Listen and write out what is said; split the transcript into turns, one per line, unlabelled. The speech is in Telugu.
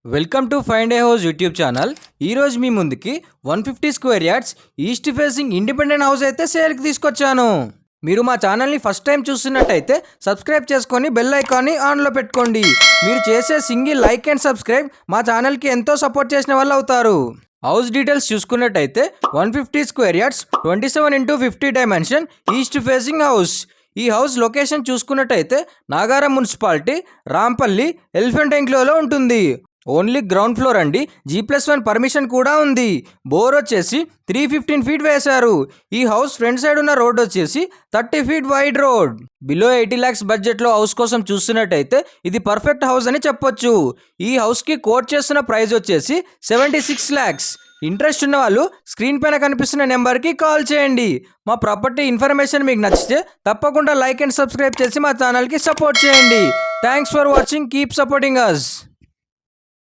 Welcome to find a house YouTube channel. ఈరోజు మీ ముందుకి 150 square yards east facing independent house అయితే సేల్కి తీసుకొచ్చాను. మీరు మా ఛానల్ని ఫస్ట్ టైం చూస్తున్నట్టయితే సబ్స్క్రైబ్ చేసుకొని బెల్ ఐకాన్ని ఆన్లో పెట్టుకోండి. మీరు చేసే సింగిల్ లైక్ అండ్ సబ్స్క్రైబ్ మా ఛానల్కి ఎంతో సపోర్ట్ చేసిన వాళ్ళు అవుతారు. హౌస్ డీటెయిల్స్ చూసుకున్నట్టయితే 150 square yards 27x50 dimension east facing house. ఈ హౌస్ లొకేషన్ చూసుకున్నట్టయితే నాగారం మున్సిపాలిటీ, రాంపల్లి, ఎలిఫెంట్ ఎంక్లోలో ఉంటుంది. ఓన్లీ గ్రౌండ్ ఫ్లోర్ అండి. G+1 పర్మిషన్ కూడా ఉంది. బోర్ వచ్చేసి 315 ఫీట్ వేశారు. ఈ హౌస్ ఫ్రంట్ సైడ్ ఉన్న రోడ్ వచ్చేసి 30 feet wide road. Below 80 lakhs బడ్జెట్లో హౌస్ కోసం చూస్తున్నట్టయితే ఇది పర్ఫెక్ట్ హౌస్ అని చెప్పొచ్చు. ఈ హౌస్కి కోట్ చేస్తున్న ప్రైస్ వచ్చేసి 76 lakhs. ఇంట్రెస్ట్ ఉన్న వాళ్ళు స్క్రీన్ పైన కనిపిస్తున్న నెంబర్కి కాల్ చేయండి. మా ప్రాపర్టీ ఇన్ఫర్మేషన్ మీకు నచ్చితే తప్పకుండా లైక్ అండ్ సబ్స్క్రైబ్ చేసి మా ఛానల్కి సపోర్ట్ చేయండి. Thanks for watching. Keep supporting us.